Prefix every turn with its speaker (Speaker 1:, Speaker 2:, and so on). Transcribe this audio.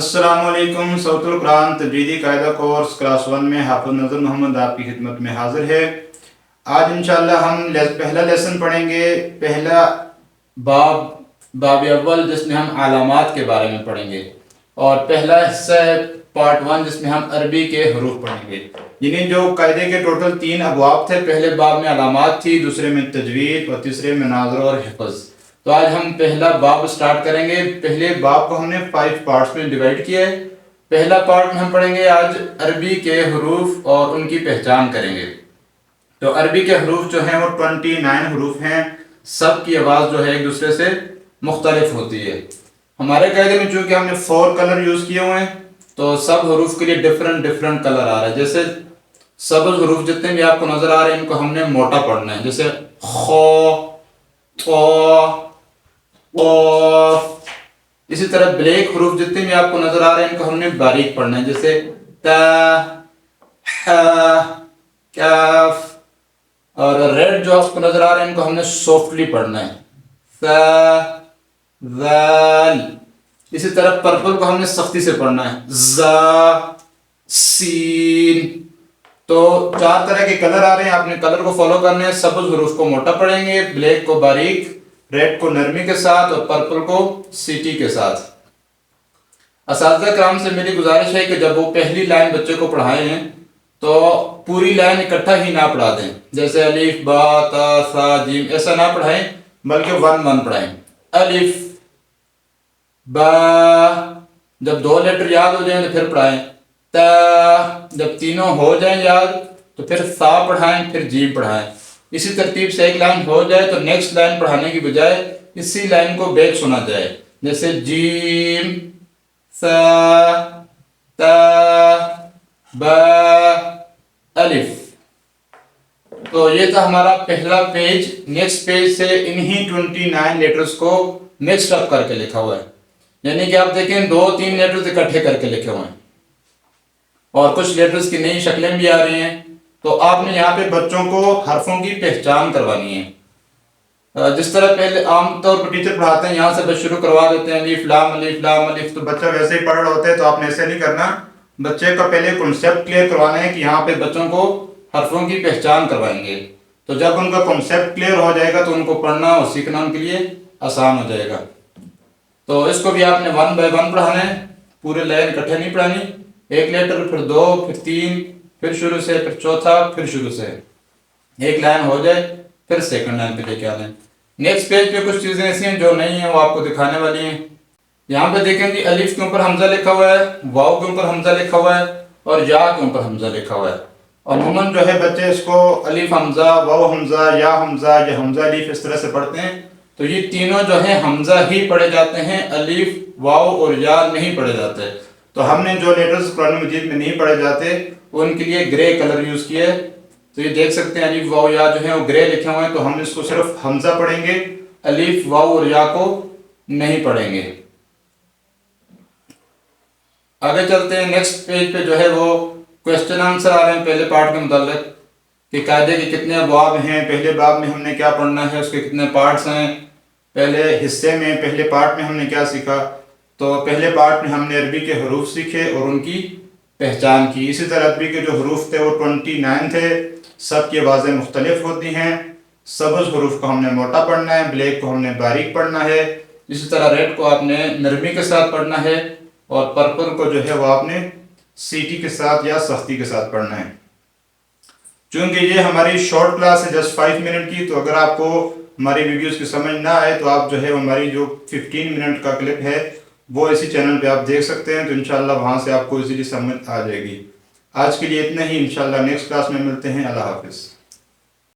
Speaker 1: अस्सलाम वालेकुम। सऊतुल कुरान तजवीदी कायदा कोर्स क्लास 1 में हाफिज नज़र मोहम्मद आपकी खिदमत में हाजिर है। आज इंशाअल्लाह हम पहला लेसन पढ़ेंगे, पहला बाब अव्वल, जिसमें हम अलामात के बारे में पढ़ेंगे, और पहला हिस्सा है पार्ट 1 जिसमें हम अरबी के हरूफ पढ़ेंगे। यानी जो कायदे के टोटल 3 अबवाब थे, पहले बाब में अलामात थी, दूसरे में तजवीद और तीसरे में नाज़र और हिफ़्ज़। तो आज हम पहला बाब स्टार्ट करेंगे। पहले बाब को हमने 5 पार्ट्स में डिवाइड किया है। पहला पार्ट में हम पढ़ेंगे आज अरबी के हरूफ और उनकी पहचान करेंगे। तो अरबी के हरूफ जो हैं वो 29 हरूफ हैं। सब की आवाज़ जो है एक दूसरे से मुख्तलिफ होती है। हमारे कायदे में चूँकि हमने 4 कलर यूज़ किए हुए हैं, तो सब हरूफ के लिए डिफरेंट कलर आ रहा है। जैसे सबज हरूफ जितने भी आपको नज़र आ रहे हैं, इनको हमने मोटा पढ़ना है। जैसे खो, तो, इसी तरह ब्लैक हरूफ जितने भी आपको नजर आ रहे हैं, इनको हमने बारीक पढ़ना है। जैसे ता, हा, काफ। और रेड जो आपको नजर आ रहे हैं, इनको हमने सॉफ्टली पढ़ना है। सा, ज़ाल। इसी तरह पर्पल को हमने सख्ती से पढ़ना है। ज़ा, सीन। तो 4 तरह के कलर आ रहे हैं, आपने कलर को फॉलो करना है। सबज हरूफ को मोटा पढ़ेंगे, ब्लैक को बारीक, रेड को नरमी के साथ और पर्पल को सीटी के साथ। असातिज़ा कराम से मेरी गुजारिश है कि जब वो पहली लाइन बच्चे को पढ़ाए हैं, तो पूरी लाइन इकट्ठा ही ना पढ़ा दें। जैसे अलिफ बा ता सा जीम, ऐसा ना पढ़ाएं, बल्कि 1-1 पढ़ाएं। अलिफ बा, जब 2 लेटर याद हो जाएं तो फिर पढ़ाएं। ता, जब तीनों हो जाएं याद तो फिर सा पढ़ाएं, फिर जीम पढ़ाएं। इसी तरतीब से एक लाइन हो जाए तो नेक्स्ट लाइन पढ़ाने की बजाय इसी लाइन को बैक सुना जाए। जैसे जीम, सा, ता, बा, अलिफ। तो ये था हमारा पहला पेज। नेक्स्ट पेज से इन्हीं 29 लेटर्स को मिक्स्ड अप करके लिखा हुआ है। यानी कि आप देखें 2-3 लेटर्स इकट्ठे करके लिखे हुए हैं, और कुछ लेटर्स की नई शक्लें भी आ रही हैं। तो आपने यहाँ पे बच्चों को हरफों की पहचान करवानी है। जिस तरह पहले आमतौर पर टीचर पढ़ाते हैं, यहाँ से बस शुरू करवा देते हैं अलिफ लाम अलिफ लाम अलिफ, तो बच्चा वैसे ही पढ़ रहा होता है। तो आपने ऐसे नहीं करना। बच्चे का पहले कॉन्सेप्ट क्लियर करवाना है कि यहाँ पे बच्चों को हरफों की पहचान करवाएंगे। तो जब उनका कॉन्सेप्ट क्लियर हो जाएगा तो उनको पढ़ना और सीखना उनके लिए आसान हो जाएगा। तो इसको भी आपने 1 बाय 1 पढ़ाना है, पूरे लाइन इकट्ठे नहीं पढ़ानी। 1 लेटर, फिर 2, फिर 3, फिर शुरू से, फिर चौथा, फिर शुरू से। एक लाइन हो जाए फिर सेकंड लाइन पे लेके आना है। नेक्स्ट पेज पे कुछ चीज़ें ऐसी हैं जो नहीं है, वो आपको दिखाने वाली हैं। यहाँ पे देखें कि अलिफ के ऊपर हमजा लिखा हुआ है, वाव के ऊपर हमजा लिखा हुआ है, और या के ऊपर हमजा लिखा हुआ है। और अमूमन जो है बच्चे इसको अलिफ हमजा, वाव हमजा, या हमजा अलिफ इस तरह से पढ़ते हैं। तो ये तीनों जो है हमजा ही पढ़े जाते हैं, अलिफ, वाव और या नहीं पढ़े जाते। तो हमने जो लेटर्स कुरान मजीद में नहीं पढ़े जाते उनके लिए ग्रे कलर यूज किया है। तो ये देख सकते हैं अलिफ वाव या जो है वो ग्रे लिखे हुए हैं। तो हम इसको सिर्फ हमजा पढ़ेंगे, अलिफ वाव और या को नहीं पढ़ेंगे। आगे चलते हैं। नेक्स्ट पेज पे जो है वो क्वेश्चन आंसर आ रहे हैं पहले पार्ट के मुताबिक, कि कायदे के कितने अबवाब हैं, पहले बाब में हमने क्या पढ़ना है, उसके कितने पार्ट्स हैं, पहले हिस्से में पहले पार्ट में हमने क्या सीखा। तो पहले पार्ट में हमने अरबी के हरूफ सीखे और उनकी पहचान की। इसी तरह अरबी के जो हरूफ थे वो 29 थे। सब की आवाज़ें मुख्तलिफ होती हैं। सबज हरूफ को हमने मोटा पढ़ना है, ब्लैक को हमने बारीक पढ़ना है, इसी तरह रेड को आपने नरमी के साथ पढ़ना है, और पर्पल को जो है वो आपने सीटी के साथ या सख्ती के साथ पढ़ना है। चूँकि ये हमारी शॉर्ट क्लास है, जस्ट 5 मिनट की, तो अगर आपको हमारी वीडियोज़ की समझ ना आए तो आप जो है हमारी जो 15 मिनट का क्लिप है वो इसी चैनल पे आप देख सकते हैं। तो इंशाल्लाह वहाँ से आपको इजीली समझ आ जाएगी। आज के लिए इतना ही। इंशाल्लाह नेक्स्ट क्लास में मिलते हैं। अल्लाह हाफिज़।